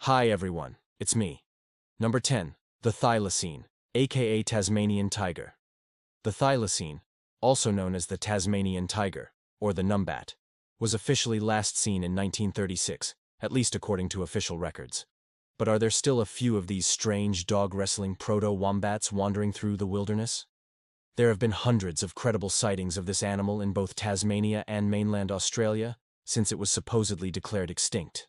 Hi everyone, it's me. Number 10. The thylacine, aka Tasmanian tiger. The thylacine, also known as the Tasmanian tiger, or the numbat, was officially last seen in 1936, at least according to official records. But are there still a few of these strange dog-wrestling proto-wombats wandering through the wilderness? There have been hundreds of credible sightings of this animal in both Tasmania and mainland Australia since it was supposedly declared extinct.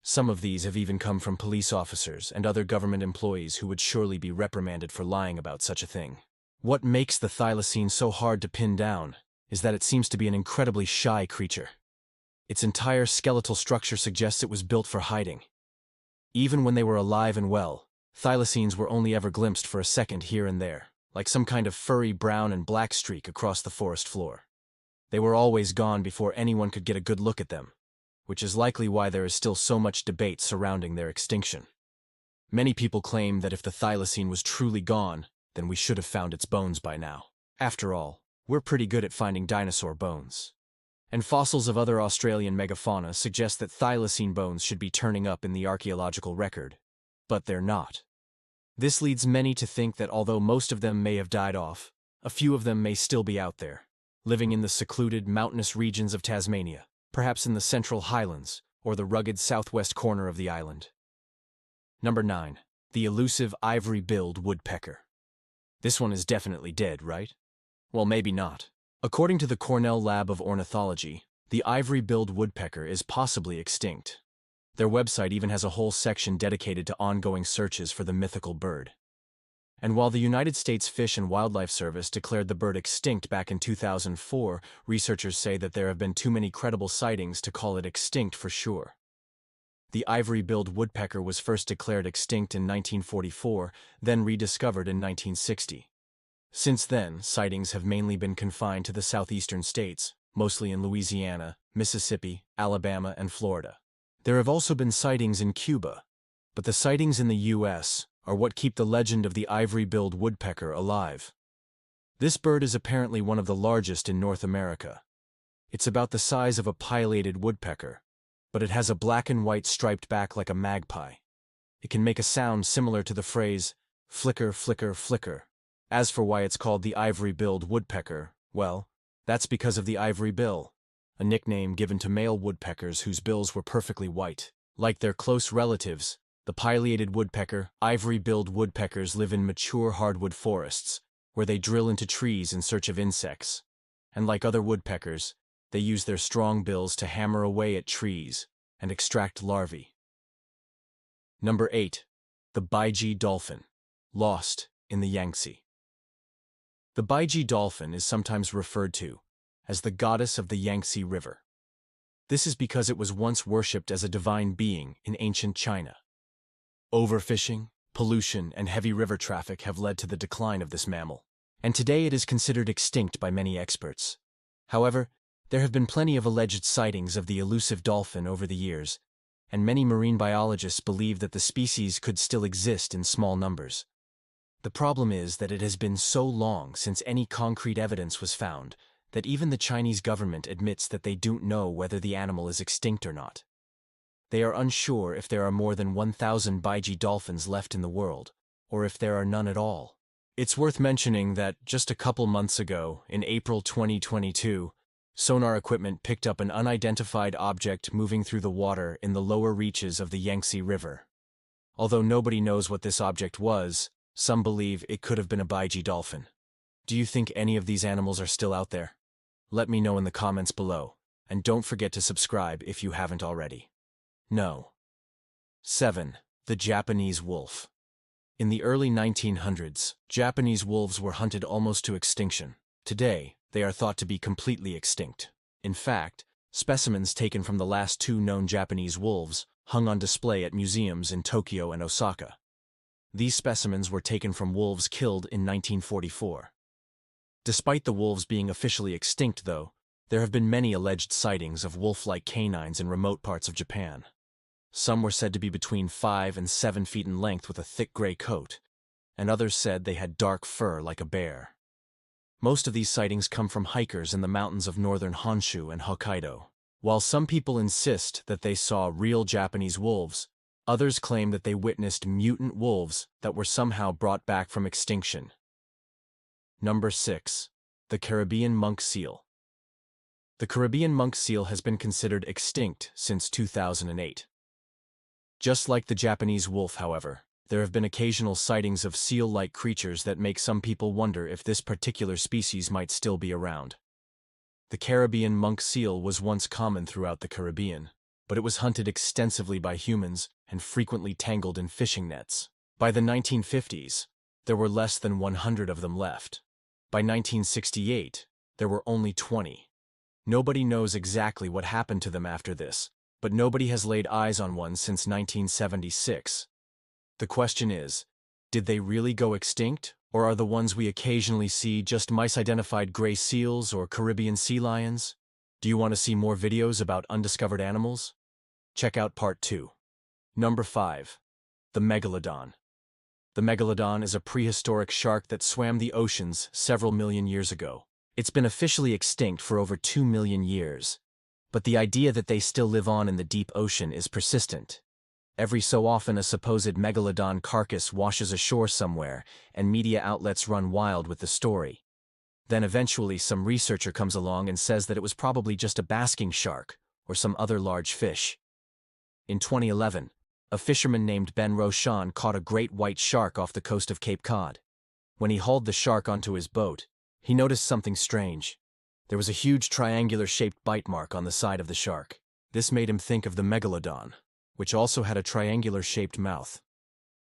Some of these have even come from police officers and other government employees who would surely be reprimanded for lying about such a thing. What makes the thylacine so hard to pin down is that it seems to be an incredibly shy creature. Its entire skeletal structure suggests it was built for hiding. Even when they were alive and well, thylacines were only ever glimpsed for a second here and there, like some kind of furry brown and black streak across the forest floor. They were always gone before anyone could get a good look at them, which is likely why there is still so much debate surrounding their extinction. Many people claim that if the thylacine was truly gone, then we should have found its bones by now. After all, we're pretty good at finding dinosaur bones. And fossils of other Australian megafauna suggest that thylacine bones should be turning up in the archaeological record. But they're not. This leads many to think that although most of them may have died off, a few of them may still be out there, living in the secluded, mountainous regions of Tasmania, perhaps in the Central Highlands or the rugged southwest corner of the island. Number 9. The elusive ivory-billed woodpecker. This one is definitely dead, right? Well, maybe not. According to the Cornell Lab of Ornithology, the ivory-billed woodpecker is possibly extinct. Their website even has a whole section dedicated to ongoing searches for the mythical bird. And while the United States Fish and Wildlife Service declared the bird extinct back in 2004, researchers say that there have been too many credible sightings to call it extinct for sure. The ivory-billed woodpecker was first declared extinct in 1944, then rediscovered in 1960. Since then, sightings have mainly been confined to the southeastern states, mostly in Louisiana, Mississippi, Alabama, and Florida. There have also been sightings in Cuba, but the sightings in the U.S. are what keep the legend of the ivory-billed woodpecker alive. This bird is apparently one of the largest in North America. It's about the size of a pileated woodpecker, but it has a black and white striped back like a magpie. It can make a sound similar to the phrase, flicker, flicker, flicker. As for why it's called the ivory-billed woodpecker, well, that's because of the ivory bill, a nickname given to male woodpeckers whose bills were perfectly white. Like their close relatives, the pileated woodpecker, ivory-billed woodpeckers live in mature hardwood forests, where they drill into trees in search of insects. And like other woodpeckers, they use their strong bills to hammer away at trees and extract larvae. Number 8. The Baiji dolphin, lost in the Yangtze. The Baiji dolphin is sometimes referred to as the goddess of the Yangtze River. This is because it was once worshipped as a divine being in ancient China. Overfishing, pollution, and heavy river traffic have led to the decline of this mammal, and today it is considered extinct by many experts. However, there have been plenty of alleged sightings of the elusive dolphin over the years, and many marine biologists believe that the species could still exist in small numbers. The problem is that it has been so long since any concrete evidence was found that even the Chinese government admits that they don't know whether the animal is extinct or not. They are unsure if there are more than 1,000 Baiji dolphins left in the world, or if there are none at all. It's worth mentioning that just a couple months ago, in April 2022, sonar equipment picked up an unidentified object moving through the water in the lower reaches of the Yangtze River. Although nobody knows what this object was, some believe it could have been a Baiji dolphin. Do you think any of these animals are still out there? Let me know in the comments below, and don't forget to subscribe if you haven't already. No. 7. The Japanese wolf. In the early 1900s, Japanese wolves were hunted almost to extinction. Today, they are thought to be completely extinct. In fact, specimens taken from the last 2 known Japanese wolves hung on display at museums in Tokyo and Osaka. These specimens were taken from wolves killed in 1944. Despite the wolves being officially extinct, though, there have been many alleged sightings of wolf-like canines in remote parts of Japan. Some were said to be between 5 and 7 feet in length with a thick gray coat, and others said they had dark fur like a bear. Most of these sightings come from hikers in the mountains of northern Honshu and Hokkaido. While some people insist that they saw real Japanese wolves, Others claim that they witnessed mutant wolves that were somehow brought back from extinction. Number 6. The Caribbean monk seal. The Caribbean monk seal has been considered extinct since 2008. Just like the Japanese wolf, however, there have been occasional sightings of seal-like creatures that make some people wonder if this particular species might still be around. The Caribbean monk seal was once common throughout the Caribbean, but it was hunted extensively by humans and frequently tangled in fishing nets. By the 1950s, there were less than 100 of them left. By 1968, there were only 20. Nobody knows exactly what happened to them after this, but nobody has laid eyes on one since 1976. The question is, did they really go extinct, or are the ones we occasionally see just misidentified gray seals or Caribbean sea lions? Do you want to see more videos about undiscovered animals? Check out part 2. Number 5. The Megalodon. The Megalodon is a prehistoric shark that swam the oceans several million years ago. It's been officially extinct for over 2 million years, but the idea that they still live on in the deep ocean is persistent. Every so often a supposed megalodon carcass washes ashore somewhere, and media outlets run wild with the story. Then eventually some researcher comes along and says that it was probably just a basking shark, or some other large fish. In 2011, a fisherman named Ben Roshan caught a great white shark off the coast of Cape Cod. When he hauled the shark onto his boat, he noticed something strange. There was a huge triangular-shaped bite mark on the side of the shark. This made him think of the megalodon, which also had a triangular-shaped mouth.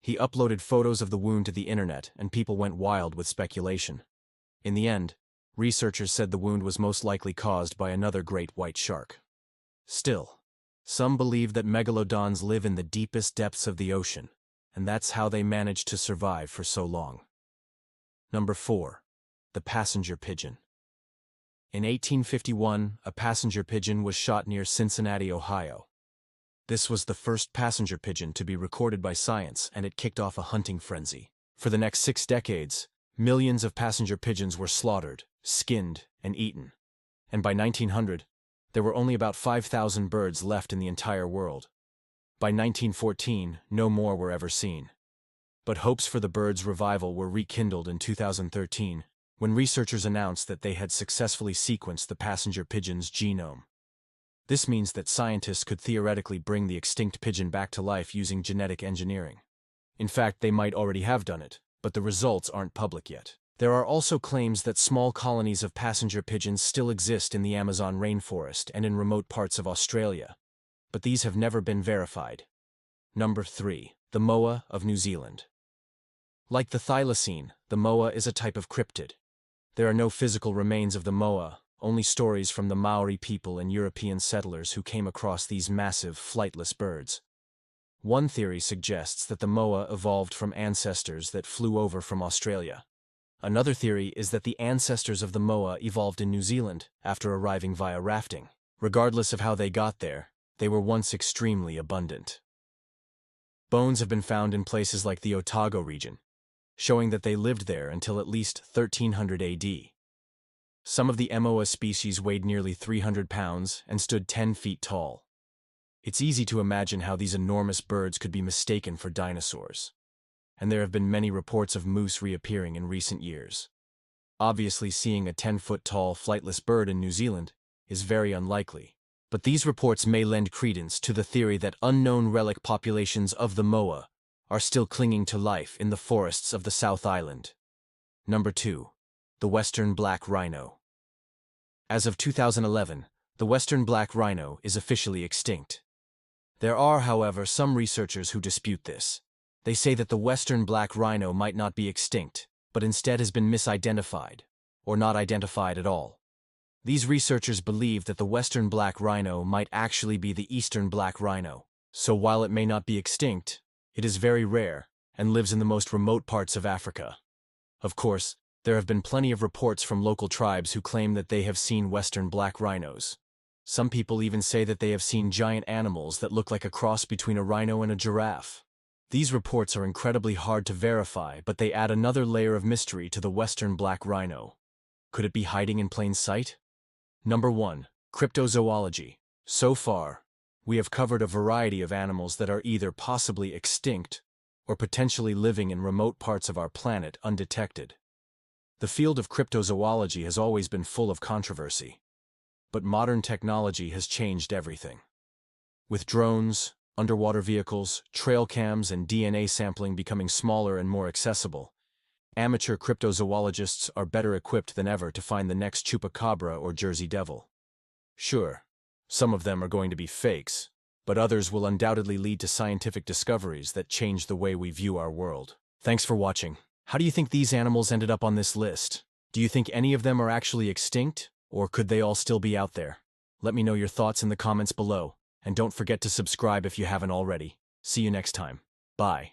He uploaded photos of the wound to the internet, and people went wild with speculation. In the end, researchers said the wound was most likely caused by another great white shark. Still, some believe that megalodons live in the deepest depths of the ocean, and that's how they managed to survive for so long. Number 4. The passenger pigeon. In 1851, a passenger pigeon was shot near Cincinnati, Ohio. This was the first passenger pigeon to be recorded by science, and it kicked off a hunting frenzy. For the next 6 decades, millions of passenger pigeons were slaughtered, skinned, and eaten. And by 1900, there were only about 5,000 birds left in the entire world. By 1914, no more were ever seen. But hopes for the birds' revival were rekindled in 2013, when researchers announced that they had successfully sequenced the passenger pigeon's genome. This means that scientists could theoretically bring the extinct pigeon back to life using genetic engineering. In fact, they might already have done it, but the results aren't public yet. There are also claims that small colonies of passenger pigeons still exist in the Amazon rainforest and in remote parts of Australia, but these have never been verified. Number 3. The moa of New Zealand. Like the thylacine, the moa is a type of cryptid. There are no physical remains of the moa, only stories from the Maori people and European settlers who came across these massive, flightless birds. One theory suggests that the moa evolved from ancestors that flew over from Australia. Another theory is that the ancestors of the moa evolved in New Zealand after arriving via rafting. Regardless of how they got there, they were once extremely abundant. Bones have been found in places like the Otago region, showing that they lived there until at least 1300 AD. Some of the moa species weighed nearly 300 pounds and stood 10 feet tall. It's easy to imagine how these enormous birds could be mistaken for dinosaurs. And there have been many reports of moose reappearing in recent years. Obviously, seeing a 10-foot-tall flightless bird in New Zealand is very unlikely, but these reports may lend credence to the theory that unknown relic populations of the moa are still clinging to life in the forests of the South Island. Number 2. The Western Black Rhino. As of 2011, the Western Black Rhino is officially extinct. There are, however, some researchers who dispute this. They say that the Western Black Rhino might not be extinct, but instead has been misidentified, or not identified at all. These researchers believe that the Western Black Rhino might actually be the Eastern Black Rhino, so while it may not be extinct, it is very rare and lives in the most remote parts of Africa. Of course, there have been plenty of reports from local tribes who claim that they have seen Western Black Rhinos. Some people even say that they have seen giant animals that look like a cross between a rhino and a giraffe. These reports are incredibly hard to verify, but they add another layer of mystery to the Western Black Rhino. Could it be hiding in plain sight? Number 1. Cryptozoology. So far, we have covered a variety of animals that are either possibly extinct or potentially living in remote parts of our planet undetected. The field of cryptozoology has always been full of controversy, but modern technology has changed everything. With drones, underwater vehicles, trail cams, and DNA sampling becoming smaller and more accessible, amateur cryptozoologists are better equipped than ever to find the next chupacabra or Jersey Devil. Sure, some of them are going to be fakes, but others will undoubtedly lead to scientific discoveries that change the way we view our world. Thanks for watching. How do you think these animals ended up on this list? Do you think any of them are actually extinct, or could they all still be out there? Let me know your thoughts in the comments below, and don't forget to subscribe if you haven't already. See you next time. Bye.